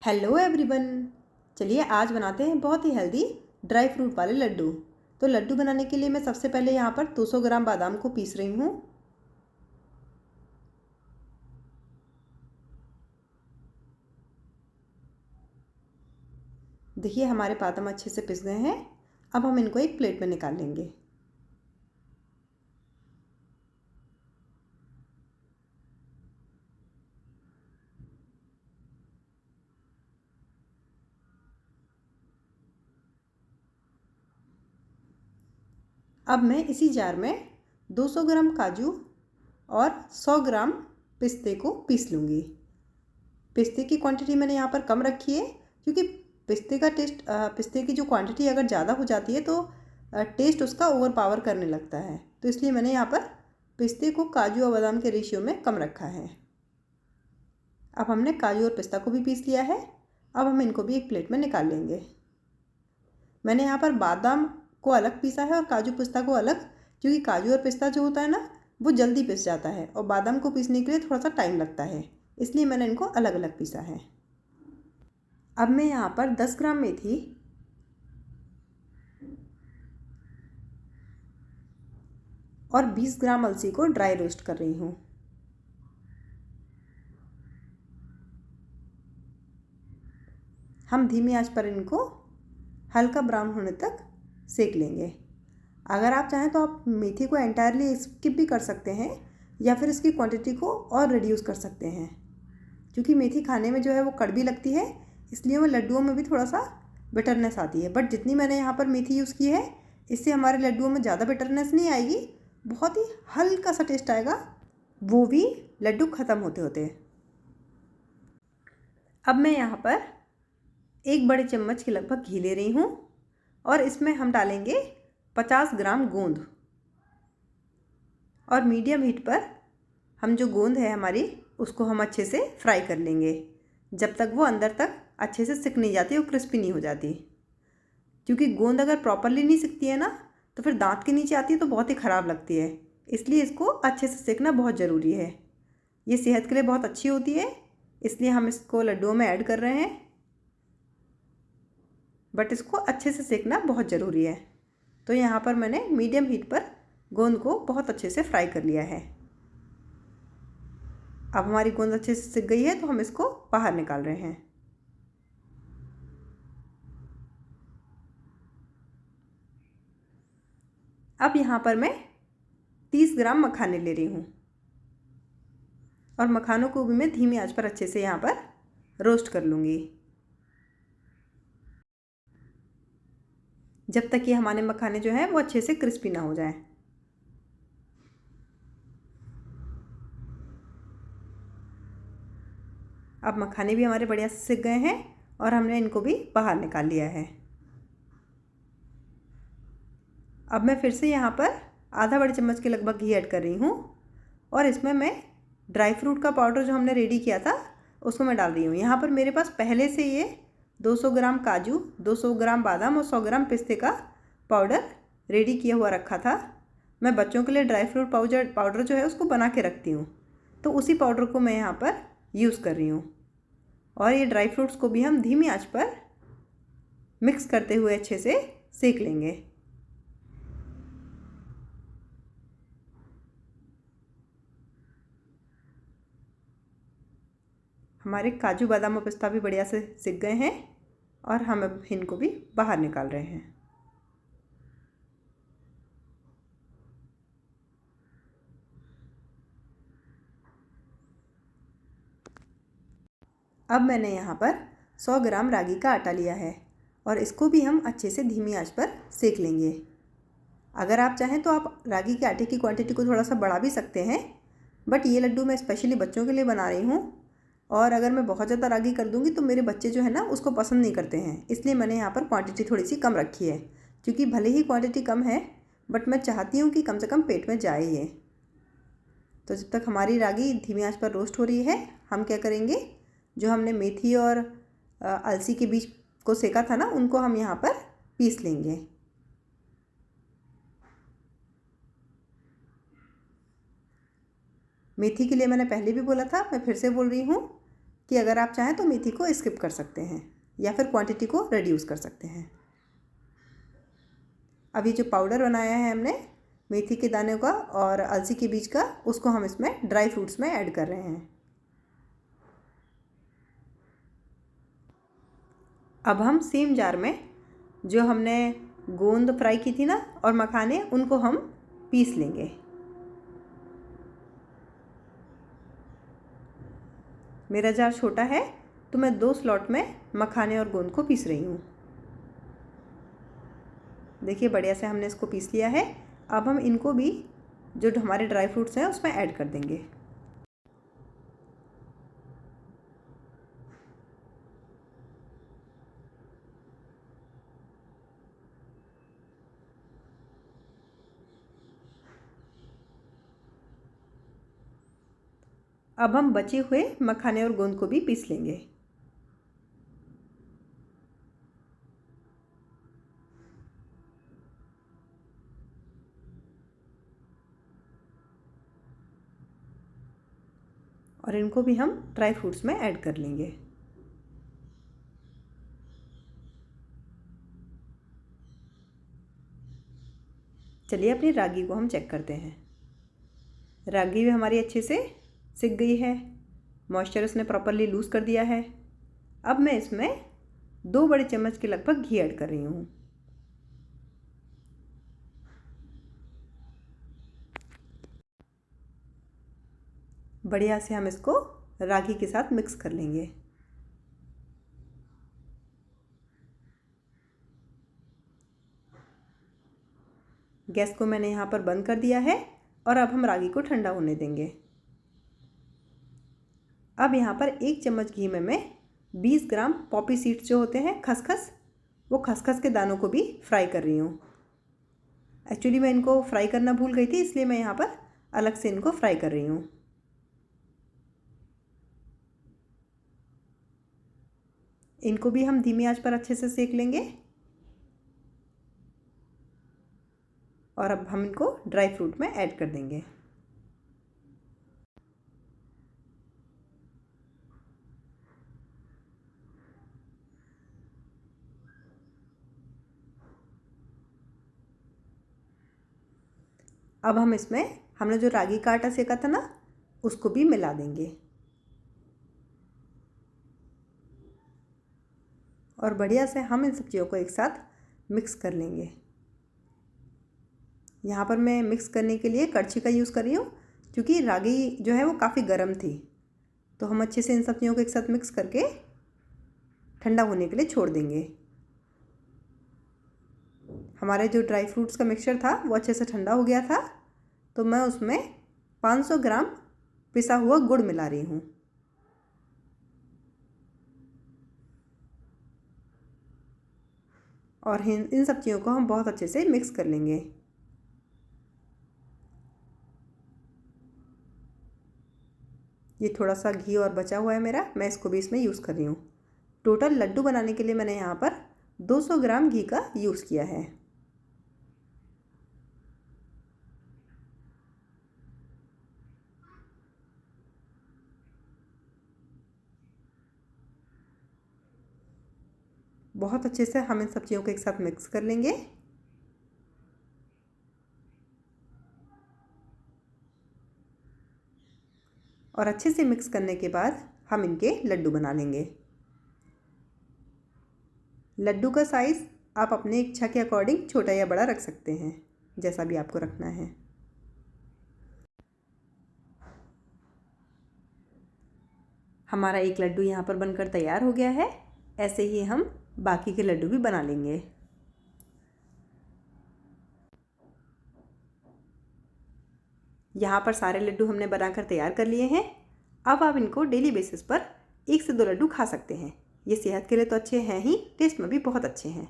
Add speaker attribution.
Speaker 1: Hello everyone. चलिए आज बनाते हैं बहुत ही हेल्दी ड्राई फ्रूट वाले लड्डू। तो लड्डू बनाने के लिए मैं सबसे पहले यहाँ पर 200 ग्राम बादाम को पीस रही हूँ। देखिए हमारे बादाम अच्छे से पिस गए हैं। अब हम इनको एक प्लेट में निकाल लेंगे। अब मैं इसी जार में 200 ग्राम काजू और 100 ग्राम पिस्ते को पीस लूँगी। पिस्ते की क्वांटिटी मैंने यहाँ पर कम रखी है क्योंकि पिस्ते की जो क्वांटिटी अगर ज़्यादा हो जाती है तो टेस्ट उसका ओवर पावर करने लगता है। तो इसलिए मैंने यहाँ पर पिस्ते को काजू और बादाम के रेशियो में कम रखा है। अब हमने काजू और पिस्ता को भी पीस लिया है। अब हम इनको भी एक प्लेट में निकाल लेंगे। मैंने यहाँ पर बादाम को अलग पीसा है और काजू पिस्ता को अलग, क्योंकि काजू और पिस्ता जो होता है ना वो जल्दी पिस जाता है और बादाम को पीसने के लिए थोड़ा सा टाइम लगता है, इसलिए मैंने इनको अलग अलग पीसा है। अब मैं यहाँ पर 10 ग्राम मेथी और 20 ग्राम अलसी को ड्राई रोस्ट कर रही हूँ। हम धीमी आंच पर इनको हल्का ब्राउन होने तक सेक लेंगे। अगर आप चाहें तो आप मेथी को एंटायरली स्किप भी कर सकते हैं या फिर इसकी क्वांटिटी को और रिड्यूस कर सकते हैं, क्योंकि मेथी खाने में जो है वो कड़वी लगती है, इसलिए वो लड्डुओं में भी थोड़ा सा बिटरनेस आती है। बट जितनी मैंने यहाँ पर मेथी यूज़ की है इससे हमारे लड्डुओं में ज़्यादा बिटरनेस नहीं आएगी, बहुत ही हल्का सा टेस्ट आएगा, वो भी लड्डू ख़त्म होते होते। अब मैं यहाँ पर 1 बड़े चम्मच के लगभग घी ले रही हूँ और इसमें हम डालेंगे 50 ग्राम गोंद और मीडियम हीट पर हम जो गोंद है हमारी उसको हम अच्छे से फ्राई कर लेंगे जब तक वो अंदर तक अच्छे से सिक नहीं जाती और क्रिस्पी नहीं हो जाती। क्योंकि गोंद अगर प्रॉपरली नहीं सिकती है ना तो फिर दांत के नीचे आती है तो बहुत ही ख़राब लगती है, इसलिए इसको अच्छे से सेकना बहुत ज़रूरी है। ये सेहत के लिए बहुत अच्छी होती है, इसलिए हम इसको लड्डुओं में ऐड कर रहे हैं, बट इसको अच्छे से सेकना बहुत ज़रूरी है। तो यहाँ पर मैंने मीडियम हीट पर गोंद को बहुत अच्छे से फ्राई कर लिया है। अब हमारी गोंद अच्छे से सिक गई है तो हम इसको बाहर निकाल रहे हैं। अब यहाँ पर मैं 30 ग्राम मखाने ले रही हूँ और मखानों को भी मैं धीमी आंच पर अच्छे से यहाँ पर रोस्ट कर लूँगी जब तक कि हमारे मखाने जो हैं वो अच्छे से क्रिस्पी ना हो जाएं। अब मखाने भी हमारे बढ़िया से सिक गए हैं और हमने इनको भी बाहर निकाल लिया है। अब मैं फिर से यहाँ पर आधा बड़े चम्मच के लगभग घी ऐड कर रही हूँ और इसमें मैं ड्राई फ्रूट का पाउडर जो हमने रेडी किया था उसको मैं डाल रही हूँ। यहाँ पर मेरे पास पहले से ये 200 ग्राम काजू, 200 ग्राम बादाम और 100 ग्राम पिस्ते का पाउडर रेडी किया हुआ रखा था। मैं बच्चों के लिए ड्राई फ्रूट पाउडर जो है उसको बना के रखती हूँ, तो उसी पाउडर को मैं यहाँ पर यूज़ कर रही हूँ। और ये ड्राई फ्रूट्स को भी हम धीमी आंच पर मिक्स करते हुए अच्छे से सेक लेंगे। हमारे काजू बादाम और पिस्ता भी बढ़िया से सिक गए हैं और हम अब इनको भी बाहर निकाल रहे हैं। अब मैंने यहाँ पर 100 ग्राम रागी का आटा लिया है और इसको भी हम अच्छे से धीमी आंच पर सेक लेंगे। अगर आप चाहें तो आप रागी के आटे की क्वांटिटी को थोड़ा सा बढ़ा भी सकते हैं, बट ये लड्डू मैं स्पेशली बच्चों के लिए बना रही हूँ और अगर मैं बहुत ज़्यादा रागी कर दूँगी तो मेरे बच्चे जो है ना उसको पसंद नहीं करते हैं, इसलिए मैंने यहाँ पर क्वांटिटी थोड़ी सी कम रखी है। क्योंकि भले ही क्वांटिटी कम है बट मैं चाहती हूँ कि कम से कम पेट में जाए ये। तो जब तक हमारी रागी धीमी आंच पर रोस्ट हो रही है हम क्या करेंगे, जो हमने मेथी और अलसी के बीज को सेका था ना उनको हम यहाँ पर पीस लेंगे। मेथी के लिए मैंने पहले भी बोला था, मैं फिर से बोल रही हूँ कि अगर आप चाहें तो मेथी को स्किप कर सकते हैं या फिर क्वांटिटी को रिड्यूस कर सकते हैं। अब ये जो पाउडर बनाया है हमने मेथी के दाने का और अलसी के बीज का, उसको हम इसमें ड्राई फ्रूट्स में ऐड कर रहे हैं। अब हम सेम जार में जो हमने गोंद फ्राई की थी ना और मखाने, उनको हम पीस लेंगे। मेरा जार छोटा है तो मैं 2 स्लॉट में मखाने और गोंद को पीस रही हूँ। देखिए बढ़िया से हमने इसको पीस लिया है। अब हम इनको भी जो हमारे ड्राई फ्रूट्स हैं उसमें ऐड कर देंगे। अब हम बचे हुए मखाने और गोंद को भी पीस लेंगे। और इनको भी हम ड्राई फ्रूट्स में ऐड कर लेंगे। चलिए अपनी रागी को हम चेक करते हैं। रागी भी हमारी अच्छे से सिक गई है, मॉइस्चर उसने प्रॉपरली लूज़ कर दिया है। अब मैं इसमें 2 बड़े चम्मच के लगभग घी ऐड कर रही हूँ। बढ़िया से हम इसको रागी के साथ मिक्स कर लेंगे। गैस को मैंने यहाँ पर बंद कर दिया है और अब हम रागी को ठंडा होने देंगे। अब यहाँ पर 1 चम्मच घी में मैं 20 ग्राम पॉपी सीड्स जो होते हैं खसखस, वो खसखस के दानों को भी फ्राई कर रही हूँ। एक्चुअली मैं इनको फ्राई करना भूल गई थी, इसलिए मैं यहाँ पर अलग से इनको फ्राई कर रही हूँ। इनको भी हम धीमी आंच पर अच्छे से सेक लेंगे। और अब हम इनको ड्राई फ्रूट में ऐड कर देंगे। अब हम इसमें हमने जो रागी का आटा सेका था ना, उसको भी मिला देंगे और बढ़िया से हम इन सब्जियों को एक साथ मिक्स कर लेंगे। यहाँ पर मैं मिक्स करने के लिए कड़छी का यूज़ कर रही हूँ, क्योंकि रागी जो है वो काफ़ी गर्म थी। तो हम अच्छे से इन सब्जियों को एक साथ मिक्स करके ठंडा होने के लिए छोड़ देंगे। हमारे जो ड्राई फ्रूट्स का मिक्सचर था वो अच्छे से ठंडा हो गया था, तो मैं उसमें 500 ग्राम पिसा हुआ गुड़ मिला रही हूँ। और इन सब्जियों को हम बहुत अच्छे से मिक्स कर लेंगे। ये थोड़ा सा घी और बचा हुआ है मेरा, मैं इसको भी इसमें यूज़ कर रही हूँ। टोटल लड्डू बनाने के लिए मैंने यहाँ पर 200 ग्राम घी का यूज़ किया है। बहुत अच्छे से हम इन सब्जियों को एक साथ मिक्स कर लेंगे। और अच्छे से मिक्स करने के बाद हम इनके लड्डू बना लेंगे। लड्डू का साइज़ आप अपने इच्छा के अकॉर्डिंग छोटा या बड़ा रख सकते हैं, जैसा भी आपको रखना है। हमारा एक लड्डू यहाँ पर बनकर तैयार हो गया है। ऐसे ही हम बाकी के लड्डू भी बना लेंगे। यहाँ पर सारे लड्डू हमने बनाकर तैयार कर लिए हैं। अब आप इनको डेली बेसिस पर 1 से 2 लड्डू खा सकते हैं। ये सेहत के लिए तो अच्छे हैं ही, टेस्ट में भी बहुत अच्छे हैं।